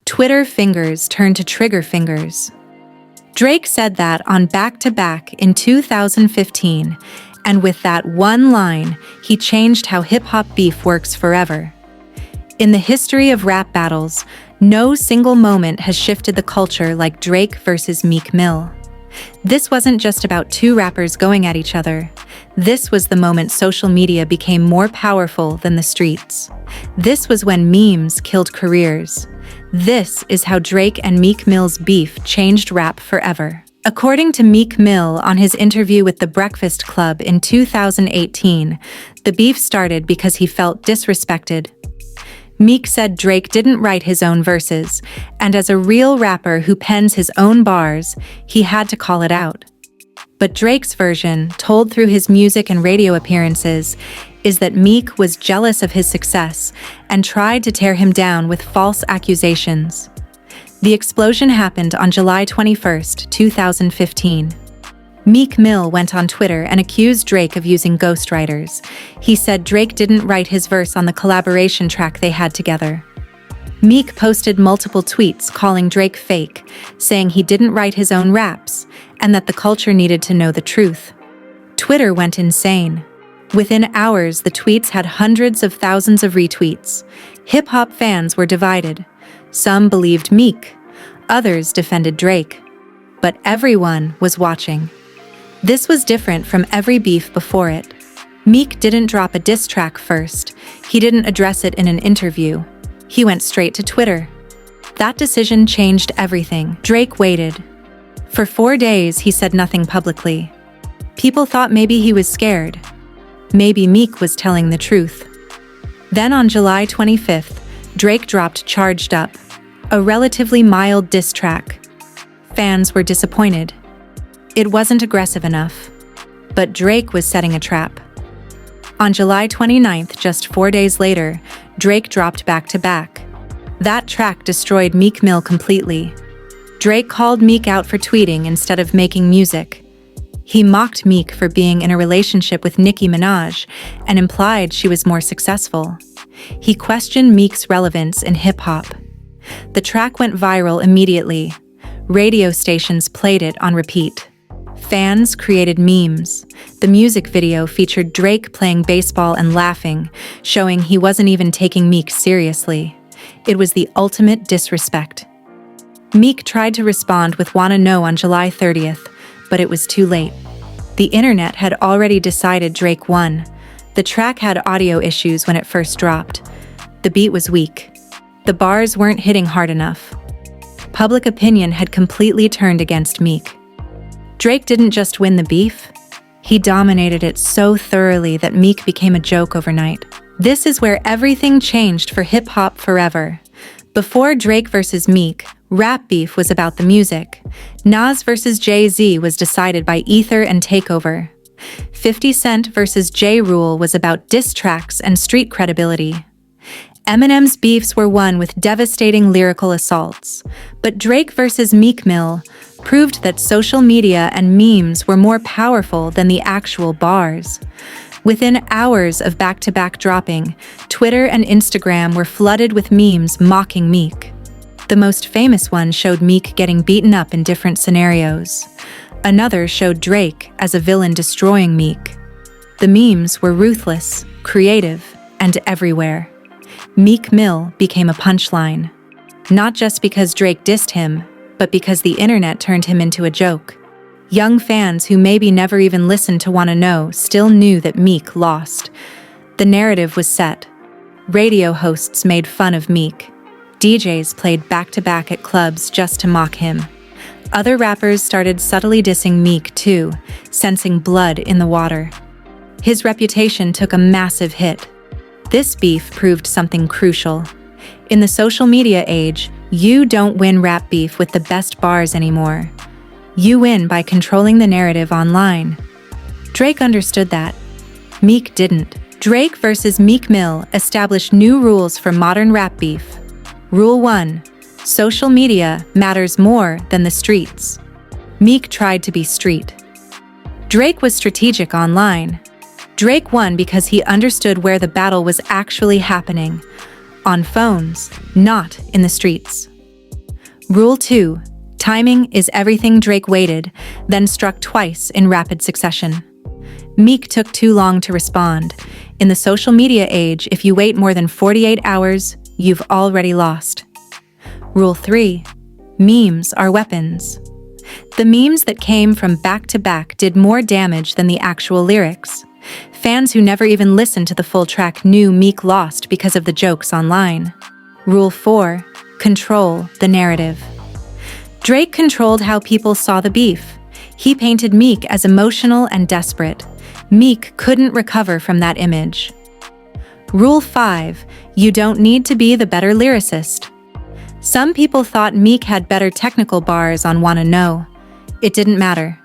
Twitter fingers turned to trigger fingers. Drake said that on Back to Back in 2015, and with that one line, he changed how hip-hop beef works forever. In the history of rap battles, no single moment has shifted the culture like Drake versus Meek Mill. This wasn't just about two rappers going at each other. This was the moment social media became more powerful than the streets. This was when memes killed careers. This is how Drake and Meek Mill's beef changed rap forever. According to Meek Mill on his interview with The Breakfast Club in 2018, the beef started because he felt disrespected. Meek said Drake didn't write his own verses, and as a real rapper who pens his own bars, he had to call it out. But Drake's version, told through his music and radio appearances, is that Meek was jealous of his success and tried to tear him down with false accusations. The explosion happened on July 21, 2015. Meek Mill went on Twitter and accused Drake of using ghostwriters. He said Drake didn't write his verse on the collaboration track they had together. Meek posted multiple tweets calling Drake fake, saying he didn't write his own raps, and that the culture needed to know the truth. Twitter went insane. Within hours, the tweets had hundreds of thousands of retweets. Hip-hop fans were divided. Some believed Meek, others defended Drake. But everyone was watching. This was different from every beef before it. Meek didn't drop a diss track first. He didn't address it in an interview. He went straight to Twitter. That decision changed everything. Drake waited. For 4 days, he said nothing publicly. People thought maybe he was scared. Maybe Meek was telling the truth. Then on July 25th, Drake dropped Charged Up, a relatively mild diss track. Fans were disappointed. It wasn't aggressive enough. But Drake was setting a trap. On July 29th, just 4 days later, Drake dropped Back to Back. That track destroyed Meek Mill completely. Drake called Meek out for tweeting instead of making music. He mocked Meek for being in a relationship with Nicki Minaj and implied she was more successful. He questioned Meek's relevance in hip-hop. The track went viral immediately. Radio stations played it on repeat. Fans created memes. The music video featured Drake playing baseball and laughing, showing he wasn't even taking Meek seriously. It was the ultimate disrespect. Meek tried to respond with Wanna Know on July 30th, but it was too late. The internet had already decided Drake won. The track had audio issues when it first dropped. The beat was weak. The bars weren't hitting hard enough. Public opinion had completely turned against Meek. Drake didn't just win the beef, he dominated it so thoroughly that Meek became a joke overnight. This is where everything changed for hip-hop forever. Before Drake versus Meek, rap beef was about the music. Nas versus Jay-Z was decided by Ether and Takeover. 50 Cent versus J. Rule was about diss tracks and street credibility. Eminem's beefs were won with devastating lyrical assaults. But Drake versus Meek Mill proved that social media and memes were more powerful than the actual bars. Within hours of back-to-back dropping, Twitter and Instagram were flooded with memes mocking Meek. The most famous one showed Meek getting beaten up in different scenarios. Another showed Drake as a villain destroying Meek. The memes were ruthless, creative, and everywhere. Meek Mill became a punchline. Not just because Drake dissed him, but because the internet turned him into a joke. Young fans who maybe never even listened to Wanna Know still knew that Meek lost. The narrative was set. Radio hosts made fun of Meek. DJs played back-to-back at clubs just to mock him. Other rappers started subtly dissing Meek too, sensing blood in the water. His reputation took a massive hit. This beef proved something crucial. In the social media age, you don't win rap beef with the best bars anymore. You win by controlling the narrative online. Drake understood that. Meek didn't. Drake versus Meek Mill established new rules for modern rap beef. Rule 1. Social media matters more than the streets. Meek tried to be street. Drake was strategic online. Drake won because he understood where the battle was actually happening. On phones, not in the streets. Rule 2. Timing is everything. Drake waited, then struck twice in rapid succession. Meek took too long to respond. In the social media age, if you wait more than 48 hours, you've already lost. Rule 3. Memes are weapons. The memes that came from back to back did more damage than the actual lyrics. Fans who never even listened to the full track knew Meek lost because of the jokes online. Rule 4. Control the narrative. Drake controlled how people saw the beef. He painted Meek as emotional and desperate. Meek couldn't recover from that image. Rule 5. You don't need to be the better lyricist. Some people thought Meek had better technical bars on Wanna Know. It didn't matter.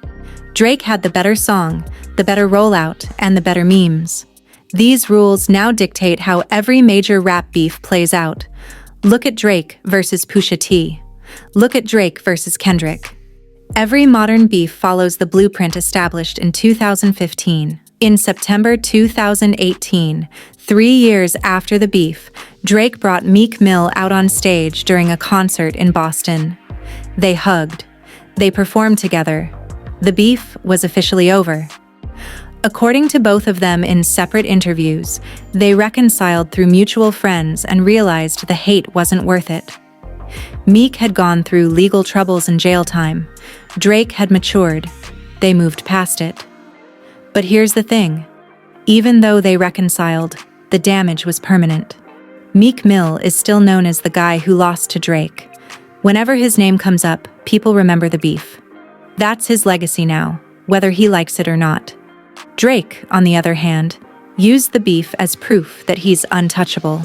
Drake had the better song, the better rollout, and the better memes. These rules now dictate how every major rap beef plays out. Look at Drake versus Pusha T. Look at Drake versus Kendrick. Every modern beef follows the blueprint established in 2015. In September 2018, 3 years after the beef, Drake brought Meek Mill out on stage during a concert in Boston. They hugged. They performed together. The beef was officially over. According to both of them in separate interviews, they reconciled through mutual friends and realized the hate wasn't worth it. Meek had gone through legal troubles and jail time. Drake had matured. They moved past it. But here's the thing. Even though they reconciled, the damage was permanent. Meek Mill is still known as the guy who lost to Drake. Whenever his name comes up, people remember the beef. That's his legacy now, whether he likes it or not. Drake, on the other hand, used the beef as proof that he's untouchable.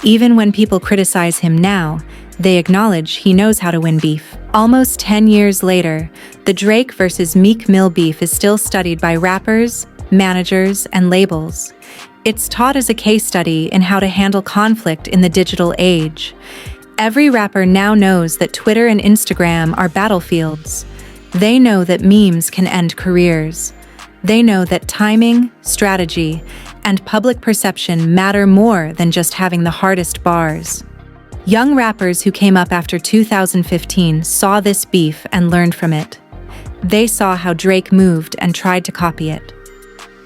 Even when people criticize him now, they acknowledge he knows how to win beef. Almost 10 years later, the Drake versus Meek Mill beef is still studied by rappers, managers, and labels. It's taught as a case study in how to handle conflict in the digital age. Every rapper now knows that Twitter and Instagram are battlefields. They know that memes can end careers. They know that timing, strategy, and public perception matter more than just having the hardest bars. Young rappers who came up after 2015 saw this beef and learned from it. They saw how Drake moved and tried to copy it.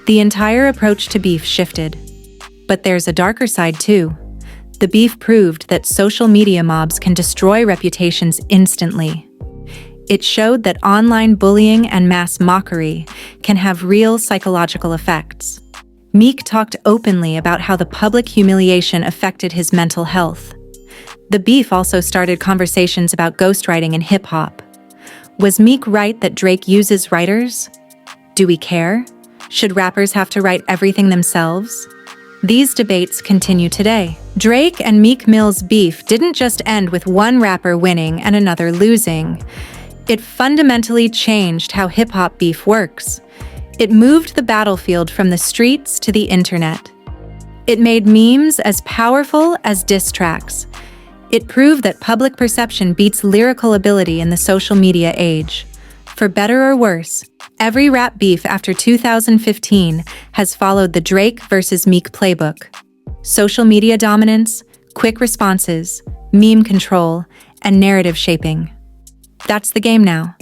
The entire approach to beef shifted. But there's a darker side too. The beef proved that social media mobs can destroy reputations instantly. It showed that online bullying and mass mockery can have real psychological effects. Meek talked openly about how the public humiliation affected his mental health. The beef also started conversations about ghostwriting in hip-hop. Was Meek right that Drake uses writers? Do we care? Should rappers have to write everything themselves? These debates continue today. Drake and Meek Mill's beef didn't just end with one rapper winning and another losing. It fundamentally changed how hip-hop beef works. It moved the battlefield from the streets to the internet. It made memes as powerful as diss tracks. It proved that public perception beats lyrical ability in the social media age. For better or worse, every rap beef after 2015 has followed the Drake versus Meek playbook. Social media dominance, quick responses, meme control, and narrative shaping. That's the game now.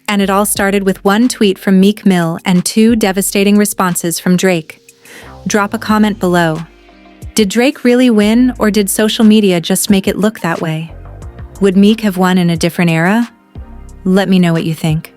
And it all started with one tweet from Meek Mill and 2 devastating responses from Drake. Drop a comment below. Did Drake really win, or did social media just make it look that way? Would Meek have won in a different era? Let me know what you think.